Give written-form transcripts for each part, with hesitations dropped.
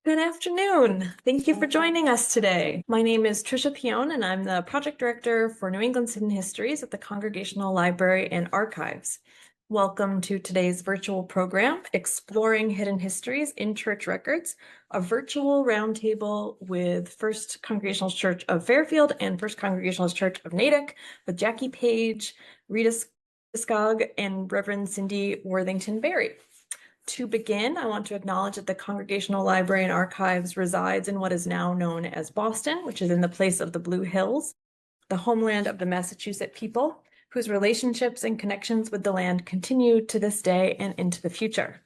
Good afternoon. Thank you for joining us today. My name is Trisha Pion, and I'm the project director for New England's Hidden Histories at the Congregational Library and Archives. Welcome to today's virtual program, Exploring Hidden Histories in Church Records, a virtual roundtable with First Congregational Church of Fairfield and First Congregational Church of Natick with Jacque, Paige, Rita, Skog, and Reverend Cindy Worthington-Berry. To begin, I want to acknowledge that the Congregational Library and Archives resides in what is now known as Boston, which is in the place of the Blue Hills, the homeland of the Massachusetts people, whose relationships and connections with the land continue to this day and into the future.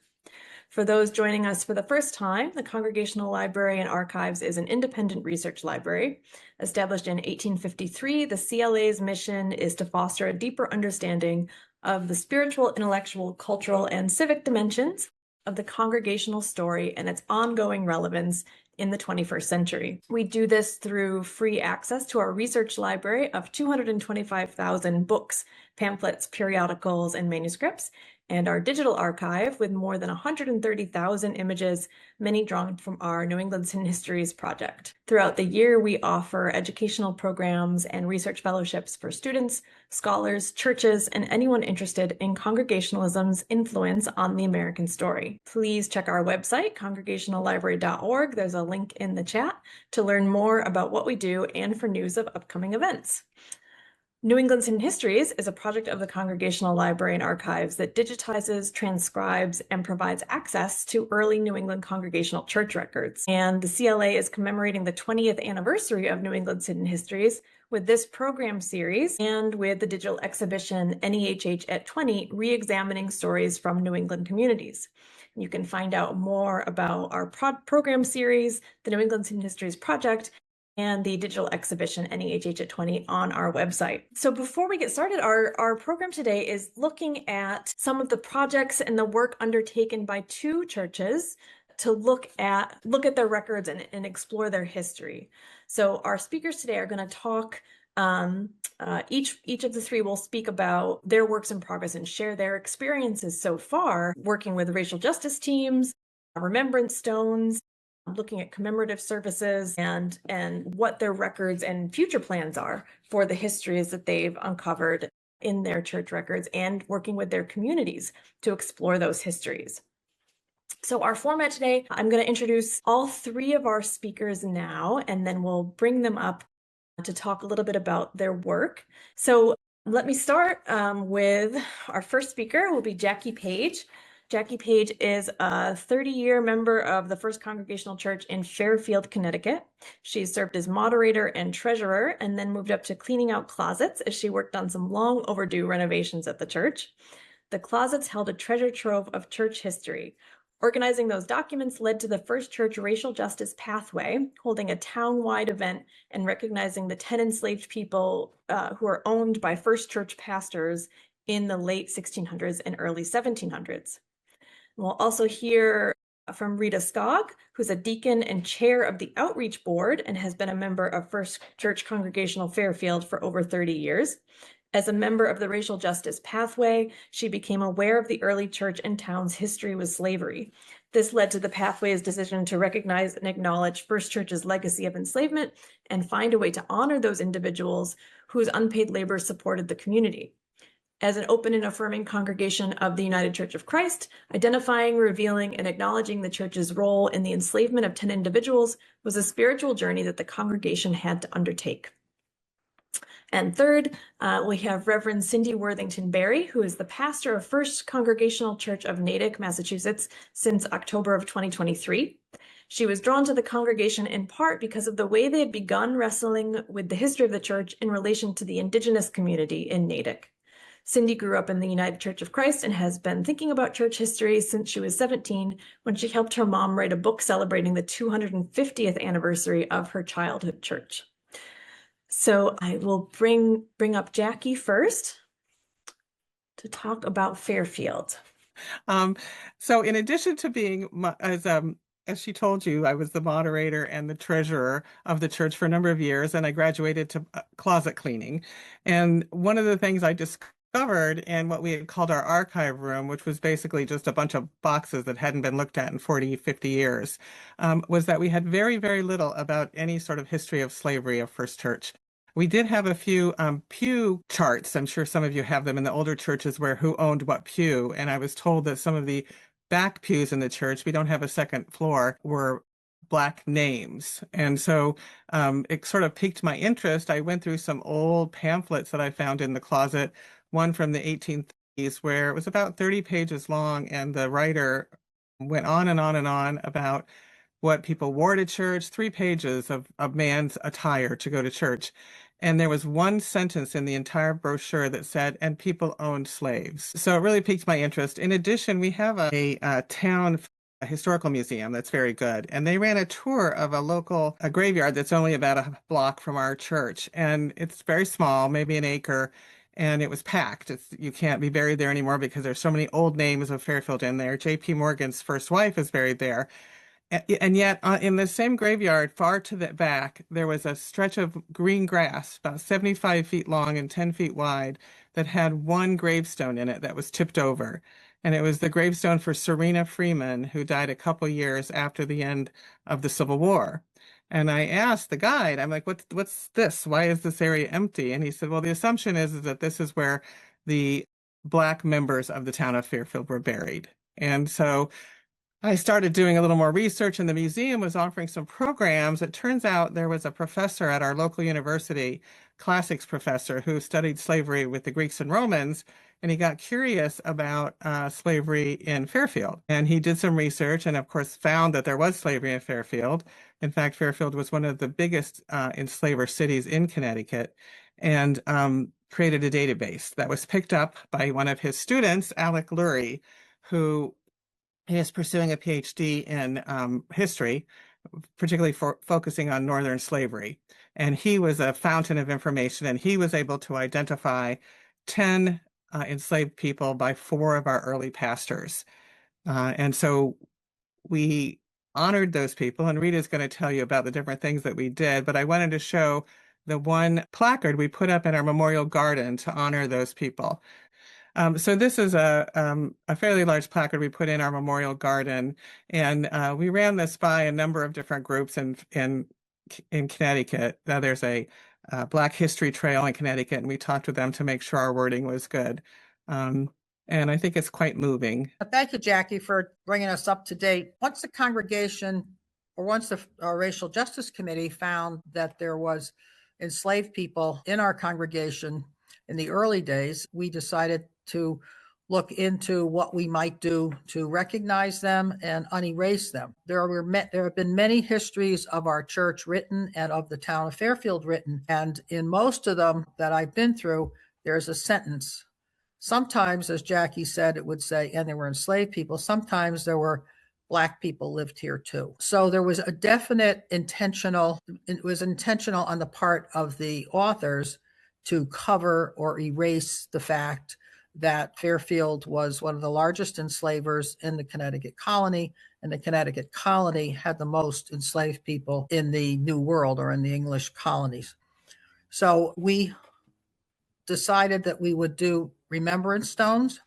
For those joining us for the first time, the Congregational Library and Archives is an independent research library. Established in 1853, the CLA's mission is to foster a deeper understanding of the spiritual, intellectual, cultural, and civic dimensions of the congregational story and its ongoing relevance in the 21st century. We do this through free access to our research library of 225,000 books, pamphlets, periodicals, and manuscripts, and our digital archive with more than 130,000 images, many drawn from our New England's Hidden Histories project. Throughout the year, we offer educational programs and research fellowships for students, scholars, churches, and anyone interested in Congregationalism's influence on the American story. Please check our website, congregationallibrary.org. There's a link in the chat to learn more about what we do and for news of upcoming events. New England's Hidden Histories is a project of the Congregational Library and Archives that digitizes, transcribes, and provides access to early New England Congregational church records. And the CLA is commemorating the 20th anniversary of New England's Hidden Histories with this program series and with the digital exhibition NEHH at 20, re-examining stories from New England communities. You can find out more about our program series, the New England's Hidden Histories project, and the digital exhibition NEHH at 20 on our website. So before we get started, our program today is looking at some of the projects and the work undertaken by two churches to look at their records and explore their history. So our speakers today are going to talk, each of the three will speak about their works in progress and share their experiences so far working with racial justice teams, remembrance stones, looking at commemorative services and what their records and future plans are for the histories that they've uncovered in their church records and working with their communities to explore those histories. So our format today, I'm going to introduce all three of our speakers now, and then we'll bring them up to talk a little bit about their work. So let me start with our first speaker, who will be Jacque Paige. Jacque Paige is a 30-year member of the First Congregational Church in Fairfield, Connecticut. She served as moderator and treasurer and then moved up to cleaning out closets as she worked on some long overdue renovations at the church. The closets held a treasure trove of church history. Organizing those documents led to the First Church Racial Justice Pathway, holding a town-wide event and recognizing the 10 enslaved people who are owned by First Church pastors in the late 1600s and early 1700s. We'll also hear from Rita Skog, who's a deacon and chair of the Outreach Board and has been a member of First Church Congregational Fairfield for over 30 years. As a member of the Racial Justice Pathway, she became aware of the early church and town's history with slavery. This led to the Pathway's decision to recognize and acknowledge First Church's legacy of enslavement and find a way to honor those individuals whose unpaid labor supported the community. As an open and affirming congregation of the United Church of Christ, identifying, revealing, and acknowledging the church's role in the enslavement of 10 individuals was a spiritual journey that the congregation had to undertake. And third, we have Reverend Cindy Worthington-Berry, who is the pastor of First Congregational Church of Natick, Massachusetts, since October of 2023. She was drawn to the congregation in part because of the way they had begun wrestling with the history of the church in relation to the Indigenous community in Natick. Cindy grew up in the United Church of Christ and has been thinking about church history since she was 17, when she helped her mom write a book celebrating the 250th anniversary of her childhood church. So I will bring up Jacque first to talk about Fairfield. So in addition to being, as she told you, I was the moderator and the treasurer of the church for a number of years, and I graduated to closet cleaning. And one of the things I discovered discovered in what we had called our archive room, which was basically just a bunch of boxes that hadn't been looked at in 40, 50 years, was that we had very, very little about any sort of history of slavery of First Church. We did have a few pew charts. I'm sure some of you have them in the older churches where who owned what pew. And I was told that some of the back pews in the church, we don't have a second floor, were Black names. And so it sort of piqued my interest. I went through some old pamphlets that I found in the closet, one from the 1830s where it was about 30 pages long, and the writer went on and on and on about what people wore to church, 3 pages of man's attire to go to church. And there was one sentence in the entire brochure that said, and people owned slaves. So it really piqued my interest. In addition, we have a town historical museum that's very good. And they ran a tour of a graveyard that's only about a block from our church. And it's very small, maybe an acre. And it was packed. You can't be buried there anymore because there's so many old names of Fairfield in there. J.P. Morgan's first wife is buried there. And yet, in the same graveyard, far to the back, there was a stretch of green grass, about 75 feet long and 10 feet wide, that had one gravestone in it that was tipped over. And it was the gravestone for Serena Freeman, who died a couple years after the end of the Civil War. And I asked the guide, I'm like, what's this? Why is this area empty? And he said, well, the assumption is that this is where the Black members of the town of Fairfield were buried. And so I started doing a little more research, and the museum was offering some programs. It turns out there was a professor at our local university, classics professor, who studied slavery with the Greeks and Romans, and he got curious about slavery in Fairfield. And he did some research and, of course, found that there was slavery in Fairfield. In fact, Fairfield was one of the biggest enslaver cities in Connecticut, and created a database that was picked up by one of his students, Alec Lurie, who is pursuing a PhD in history, particularly focusing on Northern slavery. And he was a fountain of information, and he was able to identify 10 enslaved people by 4 of our early pastors. And so we honored those people, and Rita is going to tell you about the different things that we did, but I wanted to show the one placard we put up in our memorial garden to honor those people. So this is a fairly large placard we put in our memorial garden, and we ran this by a number of different groups in Connecticut. Now there's a Black History Trail in Connecticut, and we talked with them to make sure our wording was good. And I think it's quite moving. Thank you, Jacque, for bringing us up to date. Once the congregation, or once the Racial Justice Committee found that there was enslaved people in our congregation in the early days, we decided to look into what we might do to recognize them and unerase them. There have been many histories of our church written and of the town of Fairfield written, and in most of them that I've been through, there's a sentence. Sometimes, as Jacque said, it would say, and there were enslaved people. Sometimes there were Black people lived here too. So there was a definite it was intentional on the part of the authors to cover or erase the fact that Fairfield was one of the largest enslavers in the Connecticut colony, and the Connecticut colony had the most enslaved people in the New World, or in the English colonies. So we decided that we would do remembrance stones,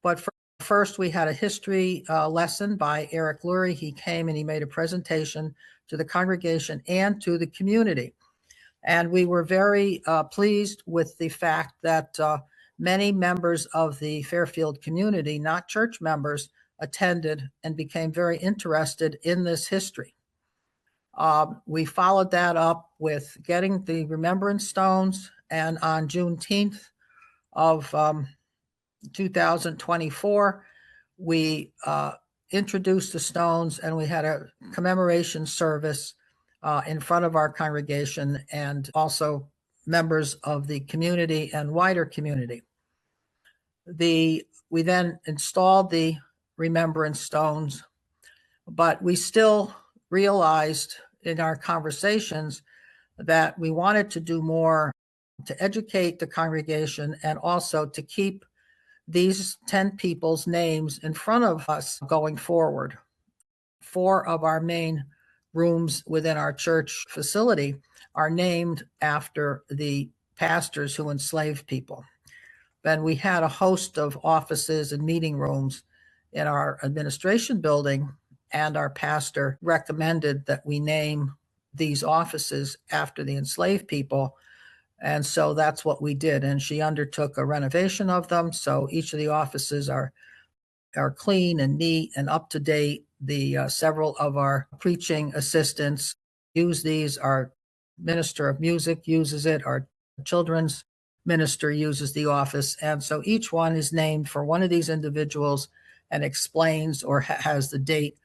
but first we had a history lesson by Eric Lurie. He came and he made a presentation to the congregation and to the community. And we were very pleased with the fact that many members of the Fairfield community, not church members, attended and became very interested in this history. We followed that up with getting the remembrance stones, and on Juneteenth of 2024, we introduced the stones, and we had a commemoration service in front of our congregation, and also members of the community and wider community. We then installed the remembrance stones, but we still realized in our conversations that we wanted to do more to educate the congregation, and also to keep these 10 people's names in front of us going forward. 4 of our main rooms within our church facility are named after the pastors who enslaved people. And we had a host of offices and meeting rooms in our administration building, and our pastor recommended that we name these offices after the enslaved people. And so that's what we did. And she undertook a renovation of them. So each of the offices are clean and neat and up to date. The several of our preaching assistants use these. Our minister of music uses it. Our children's minister uses the office. And so each one is named for one of these individuals and explains or has the date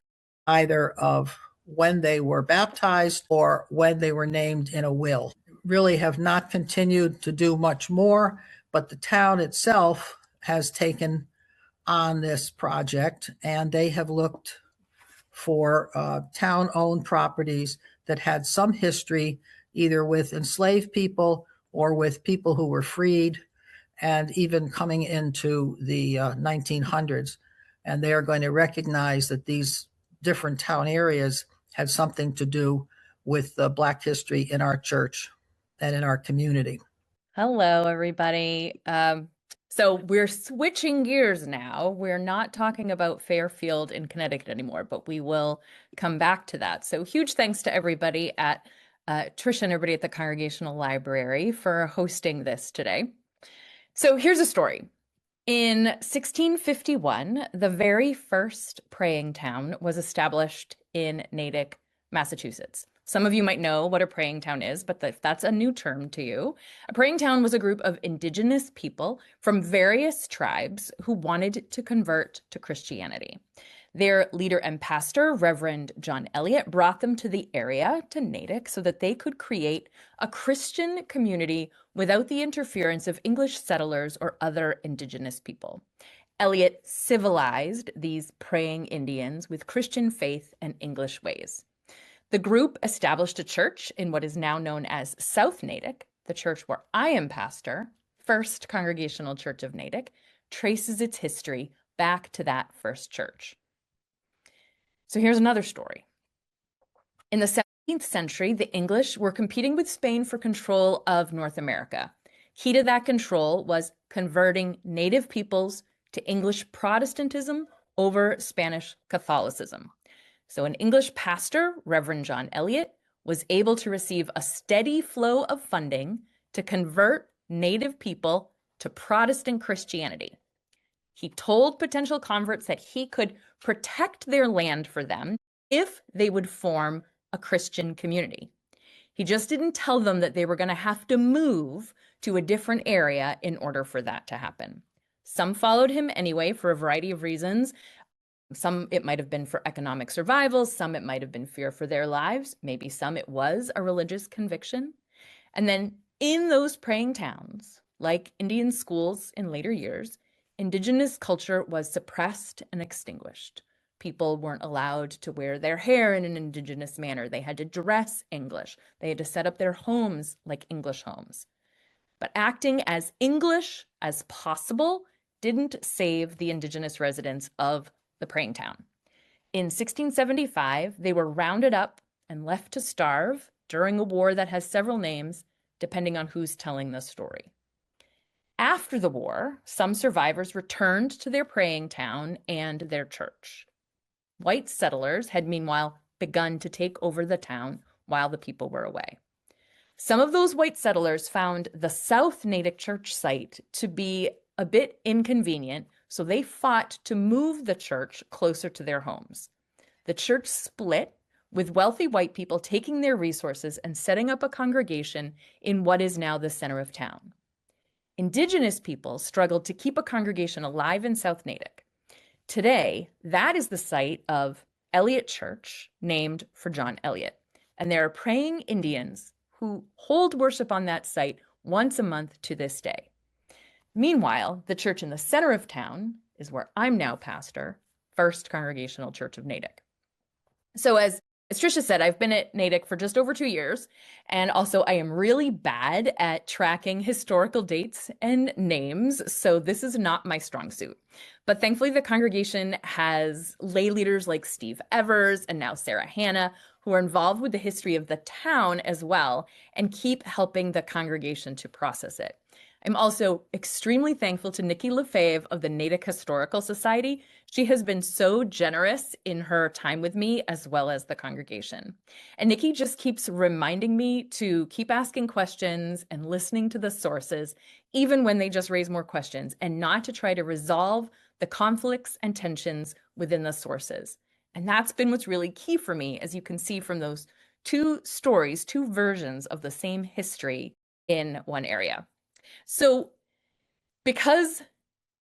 either of when they were baptized or when they were named in a will. Really have not continued to do much more, but the town itself has taken on this project, and they have looked for town-owned properties that had some history, either with enslaved people or with people who were freed, and even coming into the 1900s. And they are going to recognize that these different town areas had something to do with Black history in our church and in our community. Hello, everybody. So we're switching gears now. We're not talking about Fairfield in Connecticut anymore, but we will come back to that. So huge thanks to everybody at Tricia and everybody at the Congregational Library for hosting this today. So here's a story. In 1651, the very first praying town was established in Natick, Massachusetts. Some of you might know what a praying town is, but that's a new term to you. A praying town was a group of indigenous people from various tribes who wanted to convert to Christianity. Their leader and pastor, Reverend John Eliot, brought them to the area, to Natick, so that they could create a Christian community without the interference of English settlers or other indigenous people. Eliot civilized these praying Indians with Christian faith and English ways. The group established a church in what is now known as South Natick. The church where I am pastor, First Congregational Church of Natick, traces its history back to that first church. So here's another story. In the 17th century, the English were competing with Spain for control of North America. Key to that control was converting native peoples to English Protestantism over Spanish Catholicism. So an English pastor, Reverend John Eliot, was able to receive a steady flow of funding to convert native people to Protestant Christianity. He told potential converts that he could protect their land for them if they would form a Christian community. He just didn't tell them that they were going to have to move to a different area in order for that to happen. Some followed him anyway for a variety of reasons. Some it might have been for economic survival, some it might have been fear for their lives, maybe some it was a religious conviction. And then in those praying towns, like Indian schools in later years, Indigenous culture was suppressed and extinguished. People weren't allowed to wear their hair in an Indigenous manner. They had to dress English. They had to set up their homes like English homes. But acting as English as possible didn't save the Indigenous residents of the praying town. In 1675, they were rounded up and left to starve during a war that has several names, depending on who's telling the story. After the war, some survivors returned to their praying town and their church. White settlers had meanwhile begun to take over the town while the people were away. Some of those white settlers found the South Natick church site to be a bit inconvenient, so they fought to move the church closer to their homes. The church split, with wealthy white people taking their resources and setting up a congregation in what is now the center of town. Indigenous people struggled to keep a congregation alive in South Natick. Today, that is the site of Eliot Church, named for John Eliot. And there are praying Indians who hold worship on that site once a month to this day. Meanwhile, the church in the center of town is where I'm now pastor, First Congregational Church of Natick. So as Tricia said, I've been at Natick for just over 2 years, and also I am really bad at tracking historical dates and names, so this is not my strong suit. But thankfully, the congregation has lay leaders like Steve Evers and now Sarah Hanna, who are involved with the history of the town as well, and keep helping the congregation to process it. I'm also extremely thankful to Nikki Lefebvre of the Natick Historical Society. She has been so generous in her time with me as well as the congregation. And Nikki just keeps reminding me to keep asking questions and listening to the sources, even when they just raise more questions, and not to try to resolve the conflicts and tensions within the sources. And that's been what's really key for me, as you can see from those two stories, two versions of the same history in one area. So because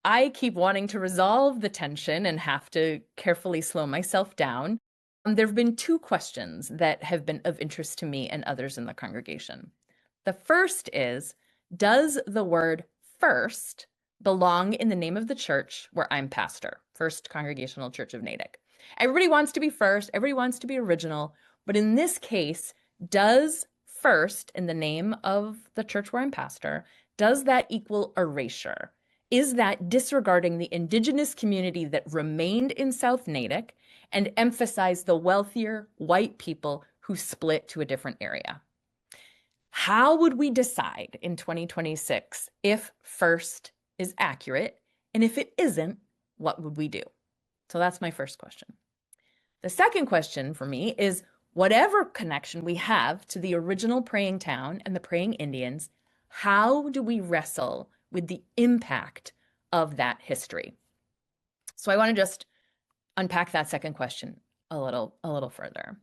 I keep wanting to resolve the tension and have to carefully slow myself down, there have been two questions that have been of interest to me and others in the congregation. The first is, does the word first belong in the name of the church where I'm pastor, First Congregational Church of Natick? Everybody wants to be first, everybody wants to be original, but in this case, does first in the name of the church where I'm pastor, does that equal erasure? Is that disregarding the Indigenous community that remained in South Natick and emphasized the wealthier white people who split to a different area? How would we decide in 2026 if first is accurate? And if it isn't, what would we do? So that's my first question. The second question for me is, whatever connection we have to the original praying town and the praying Indians, how do we wrestle with the impact of that history? So I want to just unpack that second question a little further.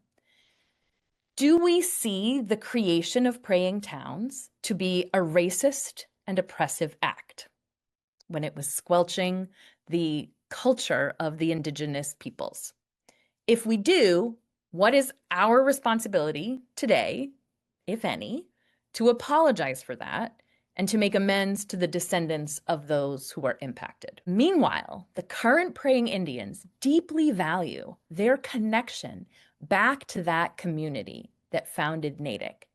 Do we see the creation of praying towns to be a racist and oppressive act when it was squelching the culture of the Indigenous peoples? If we do, what is our responsibility today, if any, to apologize for that and to make amends to the descendants of those who are impacted? Meanwhile, the current praying Indians deeply value their connection back to that community that founded Natick.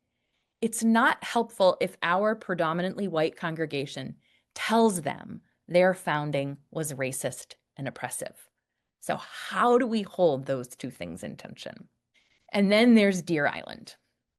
It's not helpful if our predominantly white congregation tells them their founding was racist and oppressive. So how do we hold those two things in tension? And then there's Deer Island.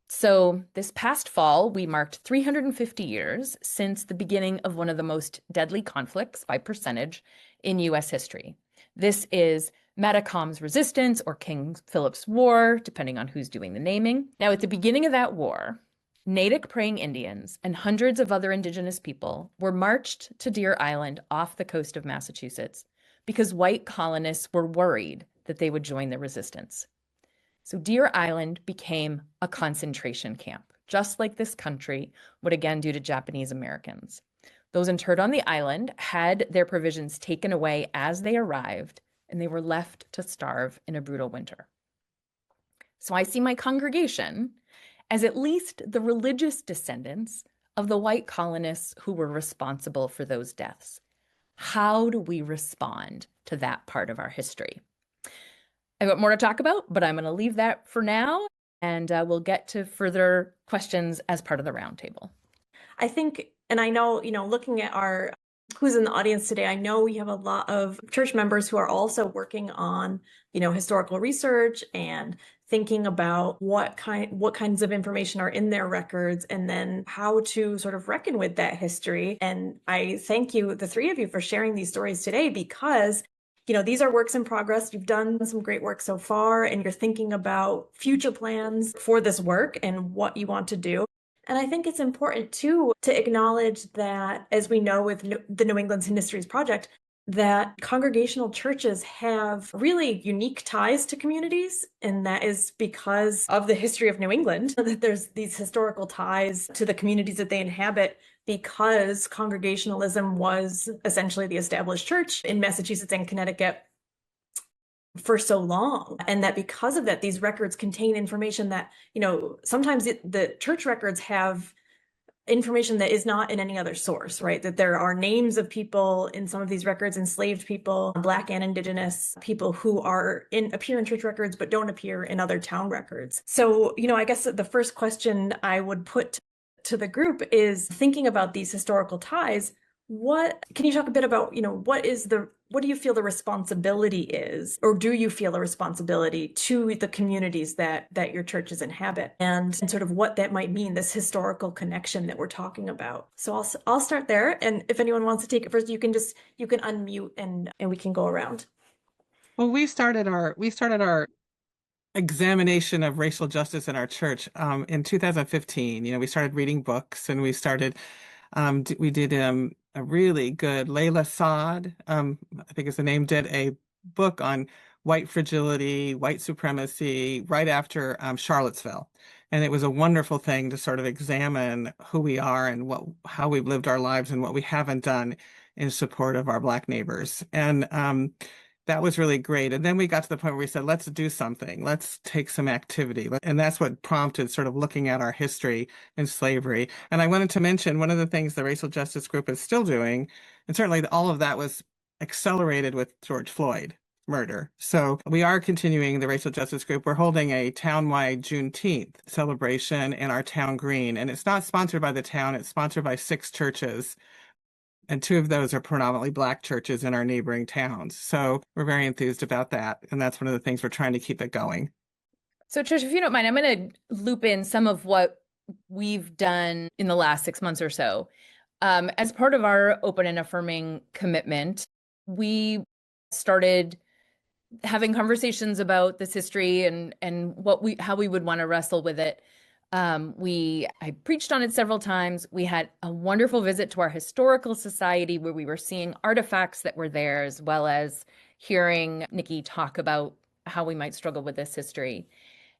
So this past fall, we marked 350 years since the beginning of one of the most deadly conflicts by percentage in US history. This is Matacom's resistance or King Philip's War, depending on who's doing the naming. Now, at the beginning of that war, Natick praying Indians and hundreds of other Indigenous people were marched to Deer Island off the coast of Massachusetts because white colonists were worried that they would join the resistance. So Deer Island became a concentration camp, just like this country would again do to Japanese Americans. Those interred on the island had their provisions taken away as they arrived, and they were left to starve in a brutal winter. So I see my congregation as at least the religious descendants of the white colonists who were responsible for those deaths. How do we respond to that part of our history? I've got more to talk about, but I'm going to leave that for now, and we'll get to further questions as part of the roundtable. I think, and I know, looking at who's in the audience today, I know we have a lot of church members who are also working on, historical research and thinking about what kinds of information are in their records and then how to sort of reckon with that history. And I thank you, the three of you, for sharing these stories today, because these are works in progress. You've done some great work so far, and you're thinking about future plans for this work and what you want to do. And I think it's important too to acknowledge that, as we know with the New England Hidden Histories Project, that congregational churches have really unique ties to communities. And that is because of the history of New England, that there's these historical ties to the communities that they inhabit, because congregationalism was essentially the established church in Massachusetts and Connecticut for so long. And that because of that, these records contain information that, sometimes the church records have information that is not in any other source, right? That there are names of people in some of these records, enslaved people, Black and Indigenous people who appear in church records, but don't appear in other town records. So, I guess the first question I would put to the group is, thinking about these historical ties, can you talk a bit about, what is the what do you feel the responsibility is, or do you feel a responsibility to the communities that your churches inhabit, and sort of what that might mean, this historical connection that we're talking about? So I'll start there, and if anyone wants to take it first, you can unmute and we can go around. Well, we started our examination of racial justice in our church in 2015. We started reading books, and we did a really good, Layla Saad, I think is the name, did a book on white fragility, white supremacy, right after Charlottesville. And it was a wonderful thing to sort of examine who we are and how we've lived our lives and what we haven't done in support of our Black neighbors. And that was really great. And then we got to the point where we said, let's do something. Let's take some activity. And that's what prompted sort of looking at our history and slavery. And I wanted to mention one of the things the Racial Justice Group is still doing, and certainly all of that was accelerated with George Floyd murder. So we are continuing the Racial Justice Group. We're holding a town-wide Juneteenth celebration in our town green. And it's not sponsored by the town. It's sponsored by 6 churches. And 2 of those are predominantly Black churches in our neighboring towns. So we're very enthused about that. And that's one of the things we're trying to keep it going. So Trish, if you don't mind, I'm going to loop in some of what we've done in the last 6 months or so. As part of our open and affirming commitment, we started having conversations about this history and how we would want to wrestle with it. I preached on it several times. We had a wonderful visit to our historical society where we were seeing artifacts that were there, as well as hearing Nikki talk about how we might struggle with this history.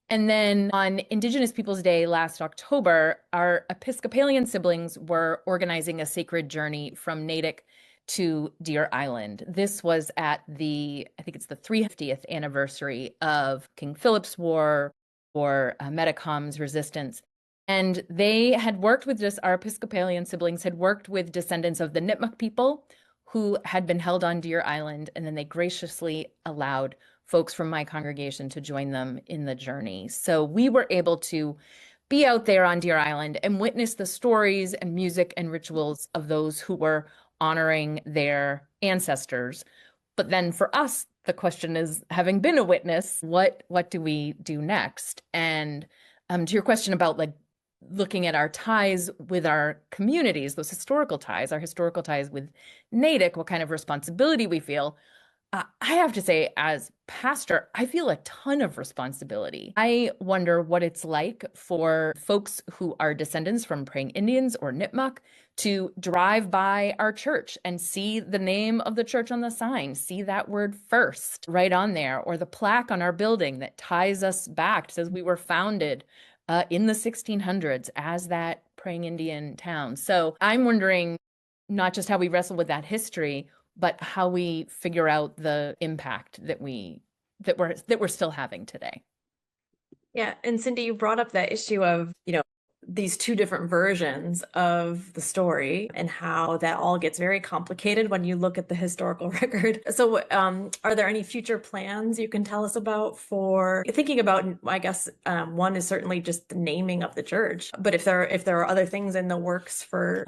And then on Indigenous Peoples Day last October, our Episcopalian siblings were organizing a sacred journey from Natick to Deer Island. This was at I think it's the 350th anniversary of King Philip's War, or Metacom's resistance. And they had worked with our Episcopalian siblings had worked with descendants of the Nipmuc people who had been held on Deer Island. And then they graciously allowed folks from my congregation to join them in the journey. So we were able to be out there on Deer Island and witness the stories and music and rituals of those who were honoring their ancestors. But then for us, the question is, having been a witness, what do we do next? And to your question about like looking at our ties with our communities, those historical ties, our historical ties with Natick, what kind of responsibility we feel, I have to say, as pastor, I feel a ton of responsibility. I wonder what it's like for folks who are descendants from praying Indians or Nipmuc to drive by our church and see the name of the church on the sign, see that word first right on there, or the plaque on our building that ties us back, says we were founded in the 1600s as that praying Indian town. So I'm wondering not just how we wrestle with that history, but how we figure out the impact that we're still having today. Yeah, and Cindy, you brought up that issue of, these 2 different versions of the story and how that all gets very complicated when you look at the historical record. So are there any future plans you can tell us about for thinking about, I guess, one is certainly just the naming of the church, but if there are other things in the works for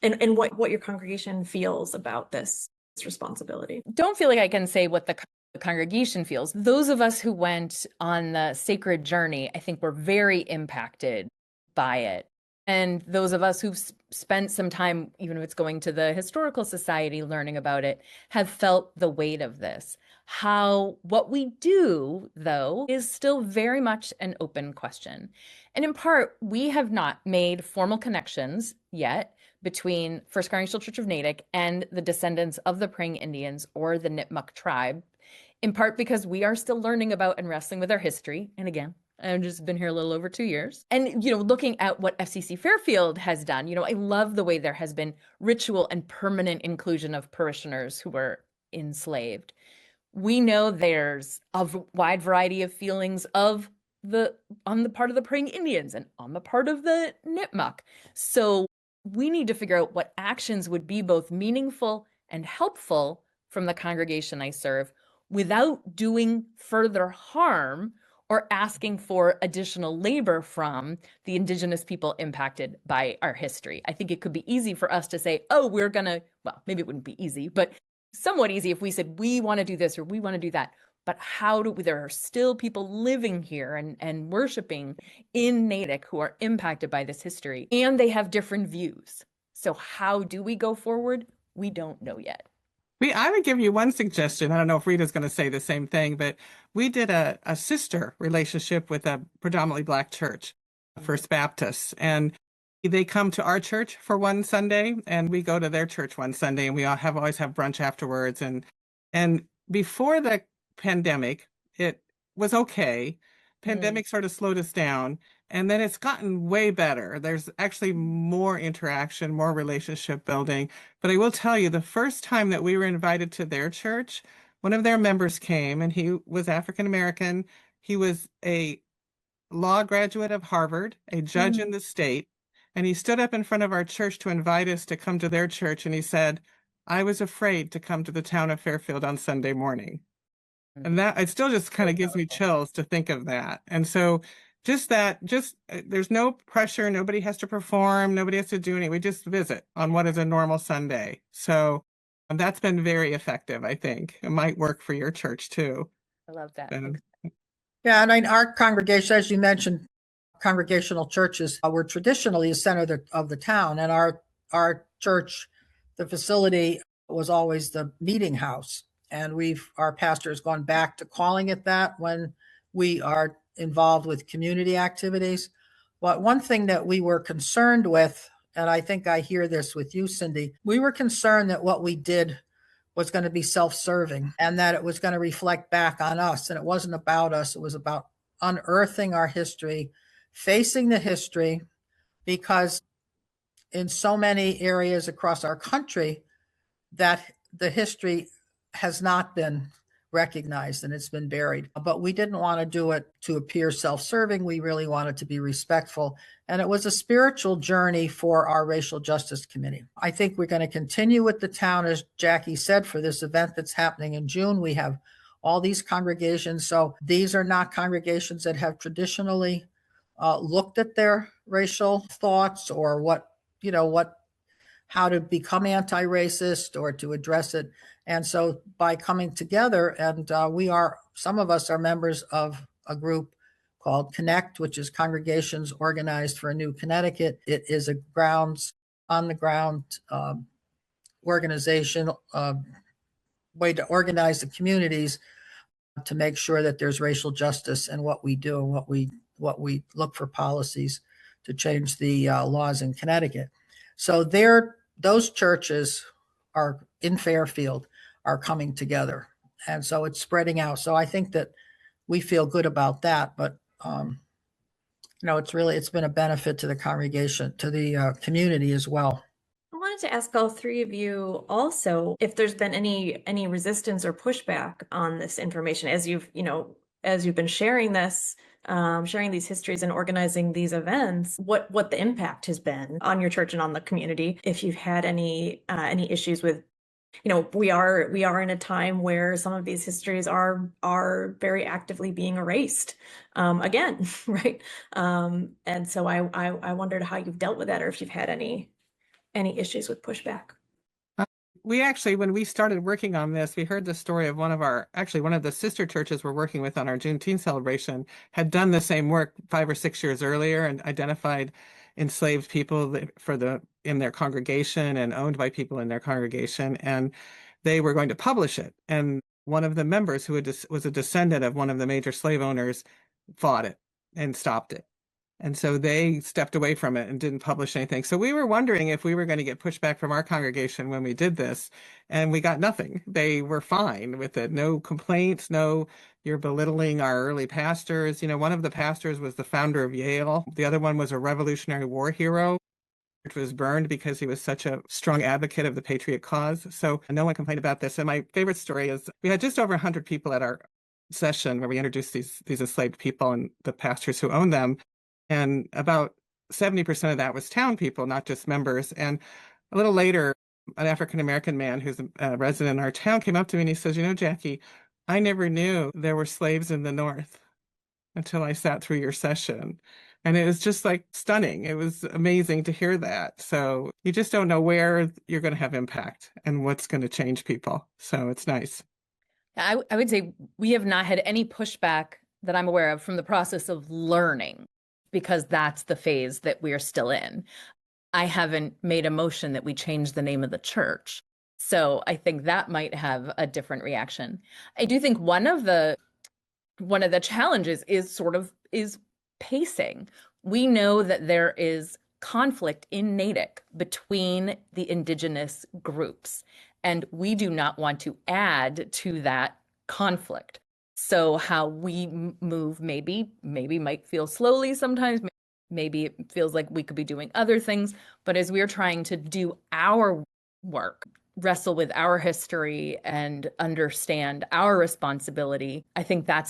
and what your congregation feels about this responsibility? Don't feel like I can say what the congregation feels. Those of us who went on the sacred journey, I think, were very impacted by it. And those of us who've spent some time, even if it's going to the historical society, learning about it, have felt the weight of this. What we do, though, is still very much an open question. And in part, we have not made formal connections yet between First Congregational Church of Natick and the descendants of the praying Indians or the Nipmuc tribe, in part because we are still learning about and wrestling with our history. And again, I've just been here a little over 2 years. And, looking at what FCC Fairfield has done, I love the way there has been ritual and permanent inclusion of parishioners who were enslaved. We know there's a wide variety of feelings on the part of the praying Indians and on the part of the Nipmuc. So we need to figure out what actions would be both meaningful and helpful from the congregation I serve without doing further harm or asking for additional labor from the Indigenous people impacted by our history. I think it could be easy for us to say, oh, maybe it wouldn't be easy, but somewhat easy if we said, we want to do this or we want to do that. But how do we, there are still people living here and worshiping in Natick who are impacted by this history, and they have different views. So how do we go forward? We don't know yet. I would give you one suggestion. I don't know if Rita's going to say the same thing, but we did a sister relationship with a predominantly Black church, First Baptist, and they come to our church for one Sunday, and we go to their church one Sunday, and we always have brunch afterwards. And before the pandemic, it was okay. Pandemic sort of slowed us down, and then it's gotten way better. There's actually more interaction, more relationship building. But I will tell you, the first time that we were invited to their church, one of their members came, and he was African American. He was a law graduate of Harvard, a judge in the state. And he stood up in front of our church to invite us to come to their church. And he said, I was afraid to come to the town of Fairfield on Sunday morning. And that, it still just kind of gives me chills to think of that. And so there's no pressure. Nobody has to perform. Nobody has to do anything. We just visit on what is a normal Sunday. So that's been very effective, I think. It might work for your church too. I love that. Yeah, and our congregation, as you mentioned, congregational churches were traditionally the center of the town, and our church, the facility was always the meeting house, and our pastor has gone back to calling it that when we are involved with community activities. But one thing that we were concerned with, and I think I hear this with you, Cindy, we were concerned that what we did was going to be self-serving and that it was going to reflect back on us, and it wasn't about us. It was about unearthing our history, facing the history, because in so many areas across our country that the history has not been recognized and it's been buried. But we didn't want to do it to appear self-serving. We really wanted to be respectful. And it was a spiritual journey for our Racial Justice Committee. I think we're going to continue with the town, as Jacque said, for this event that's happening in June. We have all these congregations. So these are not congregations that have traditionally looked at their racial thoughts or how to become anti-racist or to address it. And so by coming together, and some of us are members of a group called Connect, which is Congregations Organized for a New Connecticut. It is a on the ground organization, way to organize the communities to make sure that there's racial justice in what we do and what we look for policies to change the laws in Connecticut. So those churches are in Fairfield are coming together. And so it's spreading out. So I think that we feel good about that, but it's been a benefit to the congregation, to the community as well. I wanted to ask all three of you also if there's been any resistance or pushback on this information as you've been sharing this, sharing these histories and organizing these events, what the impact has been on your church and on the community. If you've had any issues with, we are in a time where some of these histories are very actively being erased again, right? And so I wondered how you've dealt with that, or if you've had any issues with pushback. We actually, when we started working on this, we heard the story of one of the sister churches we're working with on our Juneteenth celebration had done the same work 5 or 6 years earlier and identified enslaved people in their congregation and owned by people in their congregation, and they were going to publish it. And one of the members who was a descendant of one of the major slave owners fought it and stopped it. And so they stepped away from it and didn't publish anything. So we were wondering if we were going to get pushback from our congregation when we did this, and we got nothing. They were fine with it. No complaints, no, you're belittling our early pastors. One of the pastors was the founder of Yale. The other one was a Revolutionary War hero, which was burned because he was such a strong advocate of the patriot cause. So no one complained about this. And my favorite story is we had just over 100 people at our session where we introduced these enslaved people and the pastors who owned them. And about 70% of that was town people, not just members. And a little later, an African-American man who's a resident in our town came up to me and he says, Jacque, I never knew there were slaves in the North until I sat through your session. And it was just like stunning. It was amazing to hear that. So you just don't know where you're going to have impact and what's going to change people. So it's nice. I would say we have not had any pushback that I'm aware of from the process of learning, because that's the phase that we are still in. I haven't made a motion that we change the name of the church. So I think that might have a different reaction. I do think one of the challenges is pacing. We know that there is conflict in Natick between the Indigenous groups, and we do not want to add to that conflict. So how we move maybe might feel slowly sometimes. Maybe it feels like we could be doing other things, but as we're trying to do our work, wrestle with our history and understand our responsibility, I think that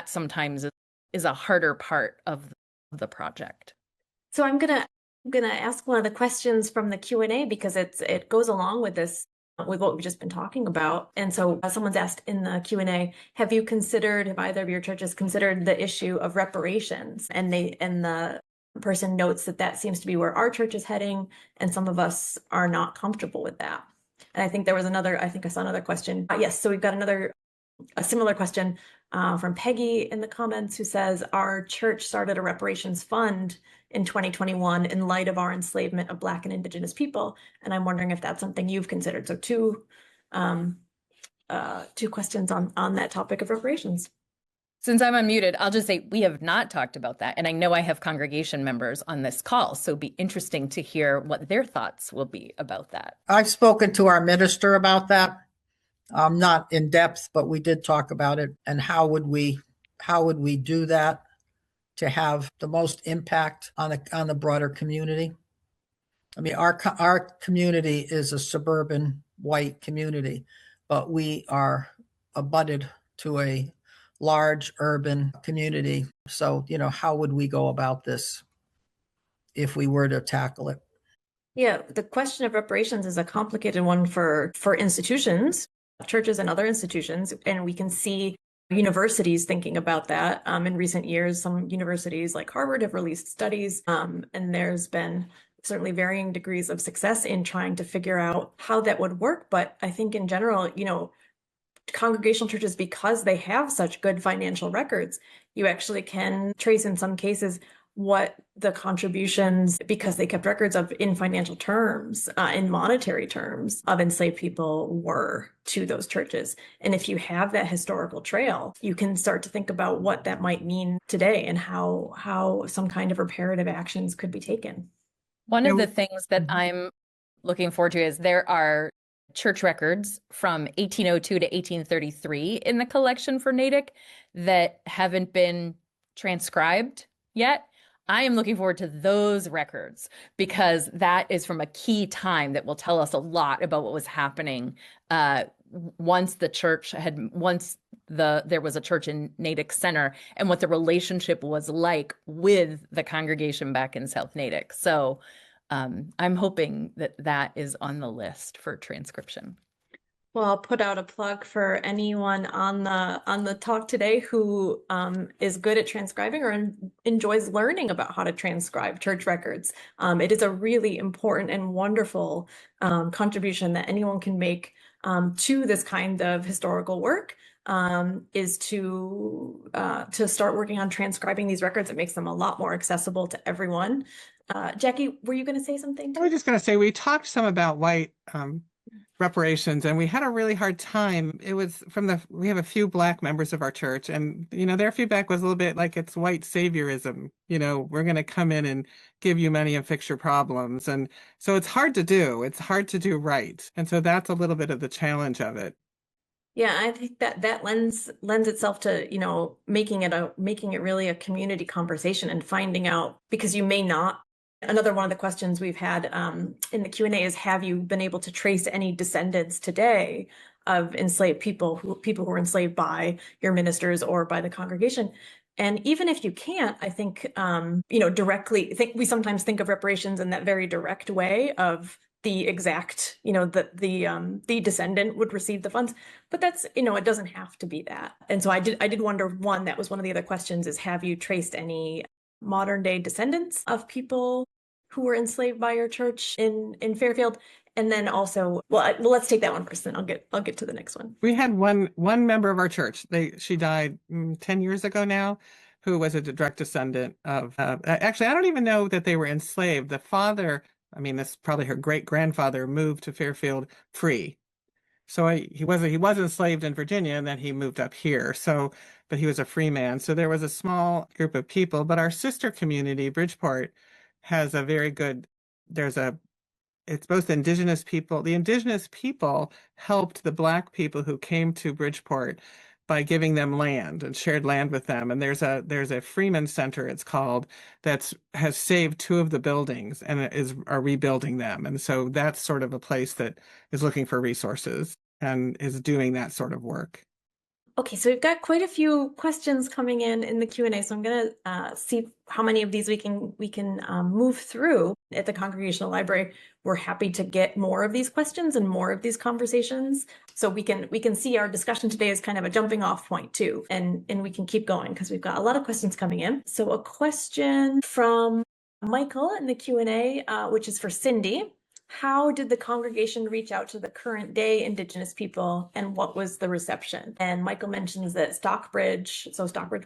sometimes is a harder part of the project. So I'm gonna ask one of the questions from the Q&A because it goes along with this, with what we've just been talking about. And so someone's asked in the Q&A, have either of your churches considered the issue of reparations? And the person notes that seems to be where our church is heading, and some of us are not comfortable with that. And I think I saw another question. Yes, so we've got a similar question from Peggy in the comments, who says, our church started a reparations fund in 2021 in light of our enslavement of Black and Indigenous people. And I'm wondering if that's something you've considered. So two questions on that topic of reparations. Since I'm unmuted, I'll just say we have not talked about that. And I know I have congregation members on this call, so it'd be interesting to hear what their thoughts will be about that. I've spoken to our minister about that. Not in depth, but we did talk about it. And how would we do that to have the most impact on the broader community? I mean, our community is a suburban white community, but we are abutted to a large urban community. So, how would we go about this if we were to tackle it? Yeah, the question of reparations is a complicated one for institutions, churches and other institutions, and we can see universities thinking about that. In recent years, some universities like Harvard have released studies, and there's been certainly varying degrees of success in trying to figure out how that would work. But I think in general, congregational churches, because they have such good financial records, you actually can trace in some cases what the contributions, because they kept records of in financial terms, in monetary terms, of enslaved people were to those churches. And if you have that historical trail, you can start to think about what that might mean today and how some kind of reparative actions could be taken. One of the things that I'm looking forward to is there are church records from 1802 to 1833 in the collection for Natick that haven't been transcribed yet. I am looking forward to those records because that is from a key time that will tell us a lot about what was happening once there was a church in Natick Center and what the relationship was like with the congregation back in South Natick. So I'm hoping that is on the list for transcription. Well, I'll put out a plug for anyone on the talk today who is good at transcribing or enjoys learning about how to transcribe church records. It is a really important and wonderful contribution that anyone can make to this kind of historical work. Is to start working on transcribing these records. It makes them a lot more accessible to everyone. Jacque, were you going to say something? I was just going to say, we talked some about white reparations, and we had a really hard time. It was we have a few Black members of our church, and their feedback was a little bit like it's white saviorism. We're going to come in and give you money and fix your problems, and so it's hard to do. It's hard to do right, and so that's a little bit of the challenge of it. Yeah, I think that lends itself to making it really a community conversation and finding out, because you may not. Another one of the questions we've had in the Q&A is, have you been able to trace any descendants today of enslaved people who were enslaved by your ministers or by the congregation? And even if you can't, I think directly, we sometimes think of reparations in that very direct way of the exact, the descendant would receive the funds, but that's, it doesn't have to be that. And so I did wonder, that was one of the other questions, is have you traced any modern day descendants of people who were enslaved by your church in Fairfield. And then also, well, let's take that one first, then I'll get to the next one. We had one member of our church. She died 10 years ago now, who was a direct descendant of. Actually, I don't even know that they were enslaved. The father, I mean, this is probably her great grandfather, moved to Fairfield free. So he was enslaved in Virginia, and then he moved up here. So, but he was a free man. So there was a small group of people. But our sister community, Bridgeport, has a very good. It's both Indigenous people. The Indigenous people helped the Black people who came to Bridgeport by giving them land and shared land with them. And there's a Freeman Center, it's called, has saved 2 of the buildings and are rebuilding them. And so that's sort of a place that is looking for resources and is doing that sort of work. Okay, so we've got quite a few questions coming in the Q&A, so I'm going to see how many of these we can move through at the Congregational Library. We're happy to get more of these questions and more of these conversations, so we can see our discussion today as kind of a jumping off point too, and we can keep going because we've got a lot of questions coming in. So a question from Michael in the Q&A, which is for Cindy. How did the congregation reach out to the current day Indigenous people, and what was the reception? And Michael mentions that Stockbridge,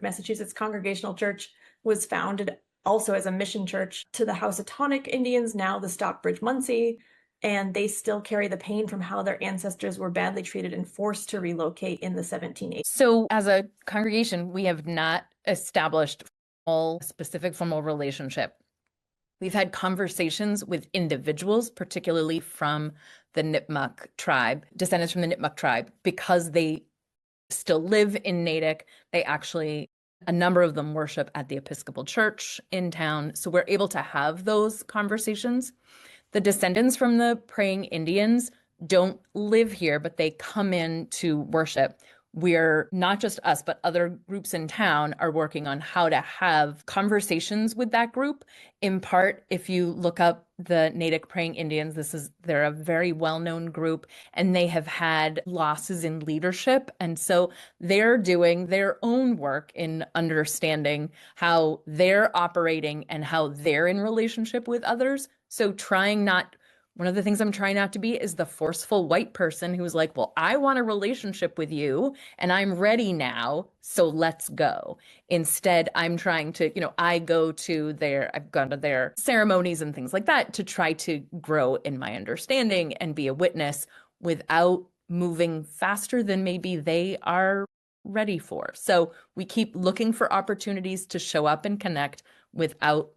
Massachusetts Congregational Church, was founded also as a mission church to the Housatonic Indians, now the Stockbridge Munsee, and they still carry the pain from how their ancestors were badly treated and forced to relocate in the 1780s. So as a congregation, we have not established a specific formal relationship. We've had conversations with individuals, particularly from the Nipmuc tribe, descendants from the Nipmuc tribe, because they still live in Natick. A number of them worship at the Episcopal Church in town. So we're able to have those conversations. The descendants from the Praying Indians don't live here, but they come in to worship. We're not just us, but other groups in town are working on how to have conversations with that group. In part, if you look up the Natick Praying Indians, they're a very well-known group, and they have had losses in leadership. And so they're doing their own work in understanding how they're operating and how they're in relationship with others. So one of the things I'm trying not to be is the forceful white person who's like, well, I want a relationship with you and I'm ready now, so let's go. Instead, I'm trying to, I've gone to their ceremonies and things like that to try to grow in my understanding and be a witness without moving faster than maybe they are ready for. So we keep looking for opportunities to show up and connect without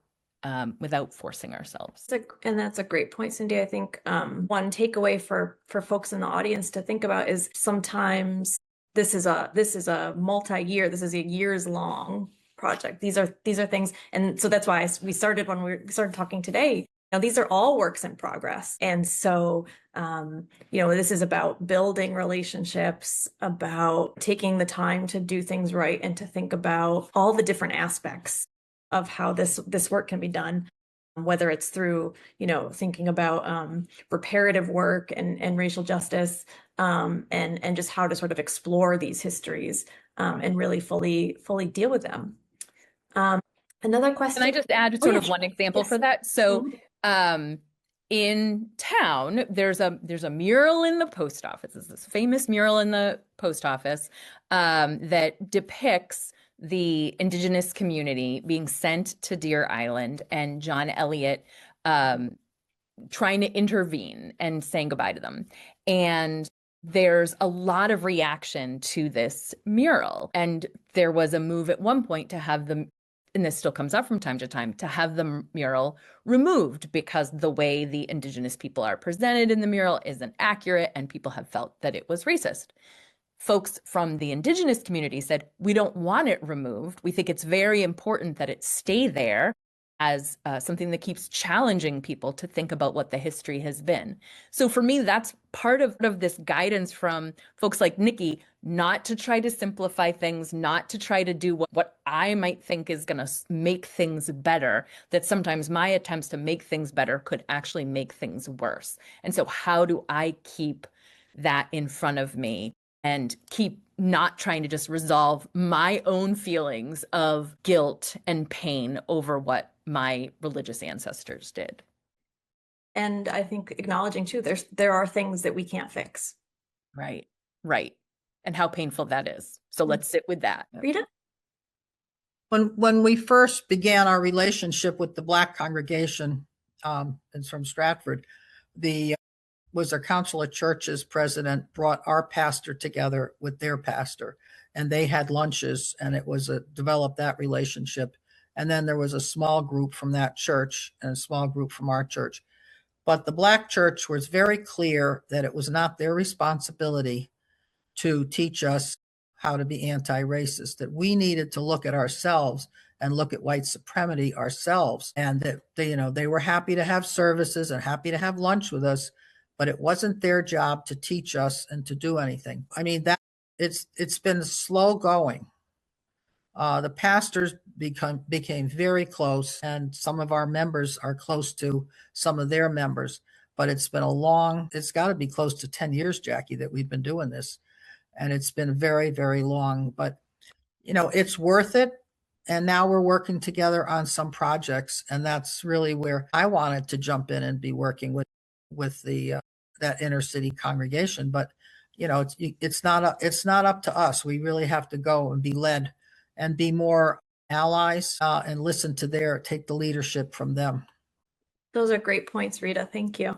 forcing ourselves. And that's a great point, Cindy. I think one takeaway for folks in the audience to think about is sometimes this is a multi-year, this is a years-long project. These are things, and so that's why we started when we started talking today. Now, these are all works in progress, and so this is about building relationships, about taking the time to do things right, and to think about all the different aspects of how this work can be done, whether it's through, thinking about reparative work and racial justice, and just how to sort of explore these histories and really fully deal with them. Another question. Can I just add one example for that? So in town, there's a mural in the post office. There's this famous mural in the post office that depicts the Indigenous community being sent to Deer Island and John Eliot trying to intervene and saying goodbye to them. And there's a lot of reaction to this mural. And there was a move at one point to have them, and this still comes up from time to time, to have the mural removed because the way the Indigenous people are presented in the mural isn't accurate, and people have felt that it was racist. Folks from the Indigenous community said, we don't want it removed. We think it's very important that it stay there as something that keeps challenging people to think about what the history has been. So for me, that's part of this guidance from folks like Nikki, not to try to simplify things, not to try to do what I might think is going to make things better, that sometimes my attempts to make things better could actually make things worse. And so how do I keep that in front of me and keep not trying to just resolve my own feelings of guilt and pain over what my religious ancestors did. And I think acknowledging too, there are things that we can't fix. Right, right. And how painful that is. So let's sit with that. Rita? When we first began our relationship with the Black congregation, it's from Stratford, our Council of Churches president brought our pastor together with their pastor, and they had lunches, and it was developed that relationship. And then there was a small group from that church and a small group from our church. But the Black church was very clear that it was not their responsibility to teach us how to be anti-racist, that we needed to look at ourselves and look at white supremacy ourselves. And that they were happy to have services and happy to have lunch with us, but it wasn't their job to teach us and to do anything. I mean, it's been slow going. The pastors became very close, and some of our members are close to some of their members, but it's got to be close to 10 years, Jacque, that we've been doing this. And it's been very, very long, but it's worth it. And now we're working together on some projects, and that's really where I wanted to jump in and be working with that inner city congregation. But it's not up to us. We really have to go and be led and be more allies and listen to take the leadership from them. Those are great points, Rita. Thank you.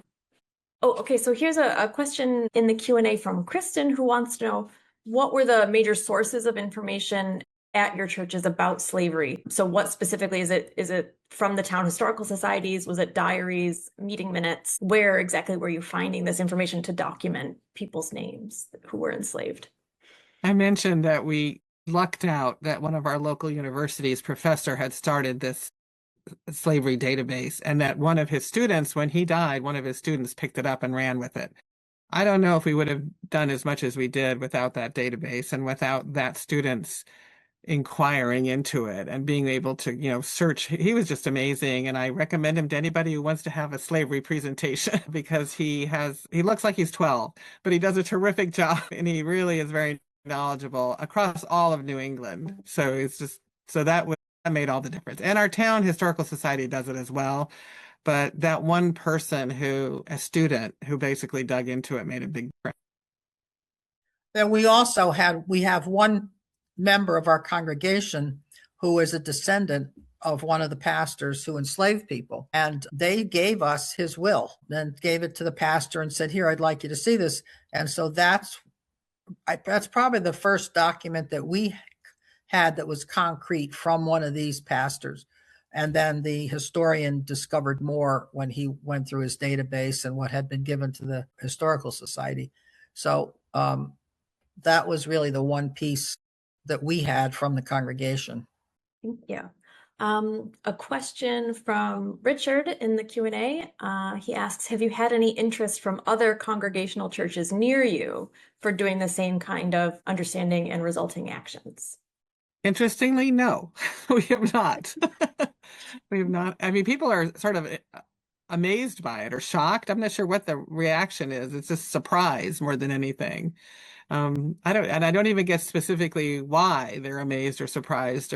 Oh, okay. So here's a question in the Q&A from Kristen, who wants to know, what were the major sources of information at your churches about slavery? So what specifically is it? Is it from the town historical societies? Was it diaries, meeting minutes? Where exactly were you finding this information to document people's names who were enslaved? I mentioned that we lucked out that one of our local universities professor had started this slavery database, and that one of his students, when he died, one of his students picked it up and ran with it. I don't know if we would have done as much as we did without that database and without that student's inquiring into it and being able to, search. He was just amazing, and I recommend him to anybody who wants to have a slavery presentation because he looks like he's 12, but he does a terrific job, and he really is very knowledgeable across all of New England. So that made all the difference. And our town historical society does it as well. But that one person a student who basically dug into it made a big difference. Then we have one member of our congregation who is a descendant of one of the pastors who enslaved people. And they gave us his will and gave it to the pastor and said, here, I'd like you to see this. And so that's probably the first document that we had that was concrete from one of these pastors. And then the historian discovered more when he went through his database and what had been given to the Historical Society. So that was really the one piece that we had from the congregation. Thank you. A question from Richard in the Q&A. He asks, have you had any interest from other congregational churches near you for doing the same kind of understanding and resulting actions? Interestingly, no, we have not. We have not. I mean, people are sort of amazed by it or shocked. I'm not sure what the reaction is. It's just surprise more than anything. I don't even get specifically why they're amazed or surprised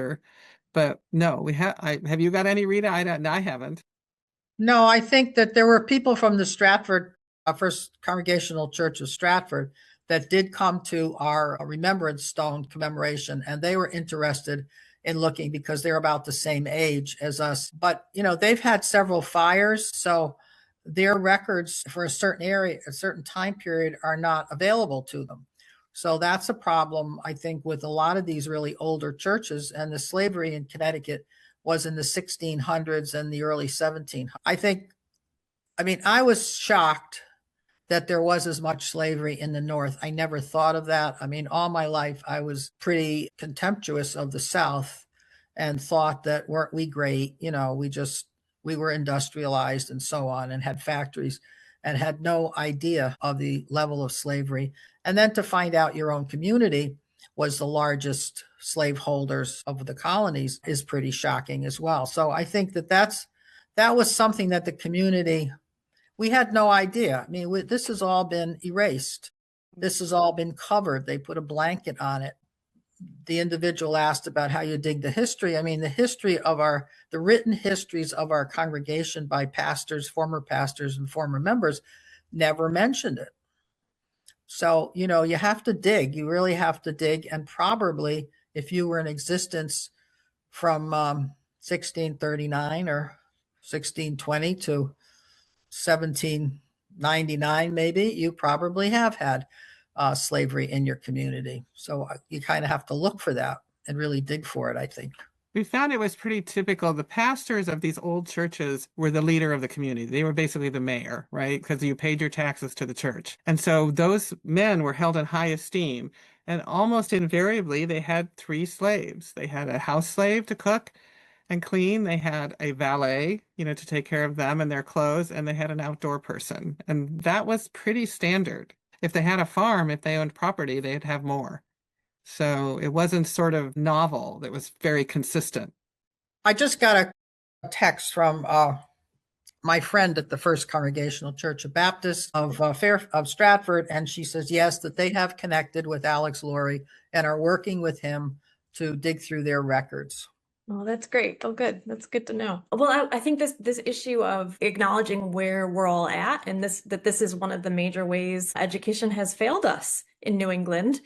but no, have you got any, Rita? I haven't. No, I think that there were people from the Stratford, First Congregational Church of Stratford, that did come to our Remembrance Stone commemoration, and they were interested in looking because they're about the same age as us. But, they've had several fires, so their records for a certain area, a certain time period are not available to them. So that's a problem, I think, with a lot of these really older churches. And the slavery in Connecticut was in the 1600s and the early 1700s. I was shocked that there was as much slavery in the North. I never thought of that. All my life, I was pretty contemptuous of the South and thought that weren't we great? We were industrialized and so on and had factories and had no idea of the level of slavery. And then to find out your own community was the largest slaveholders of the colonies is pretty shocking as well. So I think that was something that the community, we had no idea. This has all been erased. This has all been covered. They put a blanket on it. The individual asked about how you dig the history. I mean, the written histories of our congregation by pastors, and former members never mentioned it. So, you have to dig. You really have to dig. And probably if you were in existence from 1639 or 1620 to 1799, maybe, you probably have had slavery in your community. So you kind of have to look for that and really dig for it, I think. We found it was pretty typical. The pastors of these old churches were the leader of the community. They were basically the mayor, right? Because you paid your taxes to the church. And so those men were held in high esteem. And almost invariably, they had 3 slaves. They had a house slave to cook and clean. They had a valet, to take care of them and their clothes. And they had an outdoor person. And that was pretty standard. If they had a farm, if they owned property, they'd have more. So it wasn't sort of novel. It was very consistent. I just got a text from my friend at the First Congregational Church of Baptist of Stratford, and she says, yes, that they have connected with Alex Laurie and are working with him to dig through their records. Oh, that's great. Oh, good. That's good to know. Well, I think this issue of acknowledging where we're all at, and this is one of the major ways education has failed us in New England,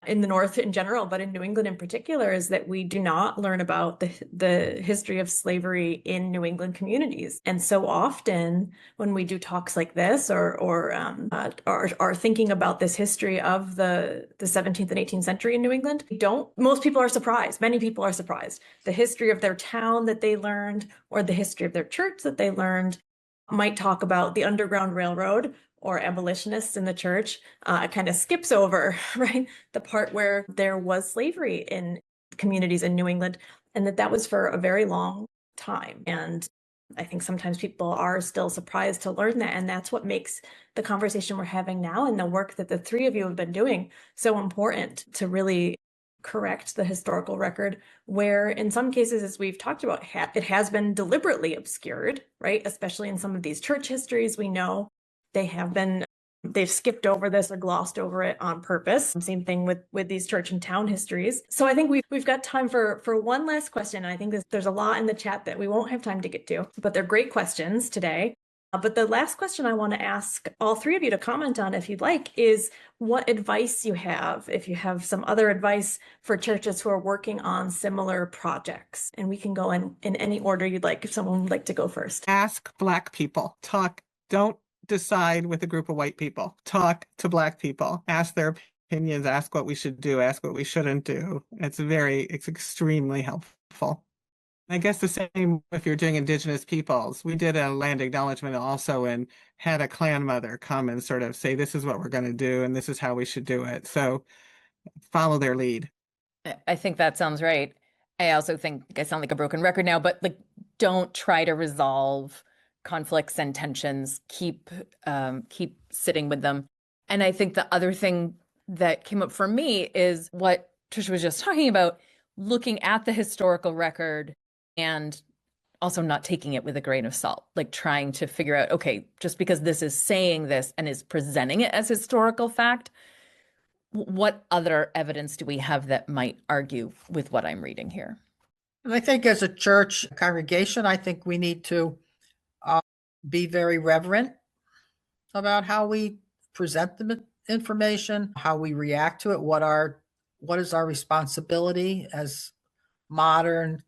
in the North in general, but in New England in particular, is that we do not learn about the history of slavery in New England communities. And so often when we do talks like this or are thinking about this history of the 17th and 18th century in New England, most people are surprised. Many people are surprised. The history of their town that they learned or the history of their church that they learned might talk about the Underground Railroad or abolitionists in the church. Kind of skips over, right, the part where there was slavery in communities in New England, and that was for a very long time. And I think sometimes people are still surprised to learn that, and that's what makes the conversation we're having now and the work that the 3 of you have been doing so important, to really correct the historical record, where in some cases, as we've talked about, it has been deliberately obscured, right? Especially in some of these church histories, we know they've skipped over this or glossed over it on purpose. Same thing with these church and town histories. So I think we've got time for one last question. And I think there's a lot in the chat that we won't have time to get to, but they're great questions today. But the last question I want to ask all 3 of you to comment on, if you'd like, is what advice you have, if you have some other advice for churches who are working on similar projects. And we can go in any order you'd like, if someone would like to go first. Ask Black people. Don't decide with a group of white people. Talk to Black people. Ask their opinions. Ask what we should do. Ask what we shouldn't do. It's extremely helpful. I guess the same if you're doing Indigenous peoples. We did a land acknowledgement also and had a clan mother come and sort of say, this is what we're going to do and this is how we should do it. So follow their lead. I think that sounds right. I also think I sound like a broken record now, but don't try to resolve conflicts and tensions. Keep sitting with them. And I think the other thing that came up for me is what Trisha was just talking about, looking at the historical record and also not taking it with a grain of salt, trying to figure out, okay, just because this is saying this and is presenting it as historical fact, what other evidence do we have that might argue with what I'm reading here? And I think as a church congregation, I think we need to be very reverent about how we present the information, how we react to it, what is our responsibility as modern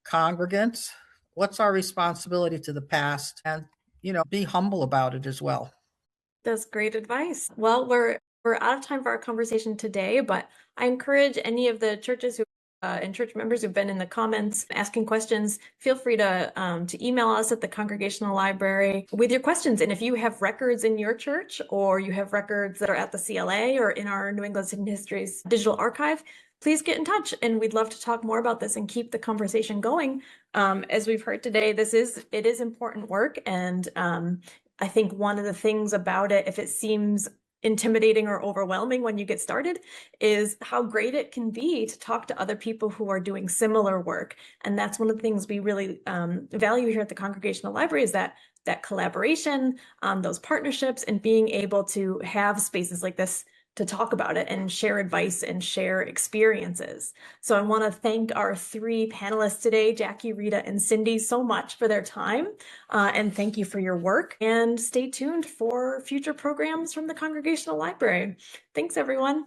congregants, what's our responsibility to the past, and be humble about it as well. That's great advice. Well, we're out of time for our conversation today, but I encourage any of the churches and church members who've been in the comments asking questions, feel free to email us at the Congregational Library with your questions. And if you have records in your church, or you have records that are at the CLA or in our New England City Histories digital archive, please get in touch. And we'd love to talk more about this and keep the conversation going. As we've heard today, it is important work. And I think one of the things about it, if it seems intimidating or overwhelming when you get started, is how great it can be to talk to other people who are doing similar work. And that's one of the things we really value here at the Congregational Library, is that collaboration, those partnerships, and being able to have spaces like this to talk about it and share advice and share experiences. So I want to thank our 3 panelists today, Jacque, Rita, and Cindy, so much for their time. And thank you for your work. And stay tuned for future programs from the Congregational Library. Thanks, everyone.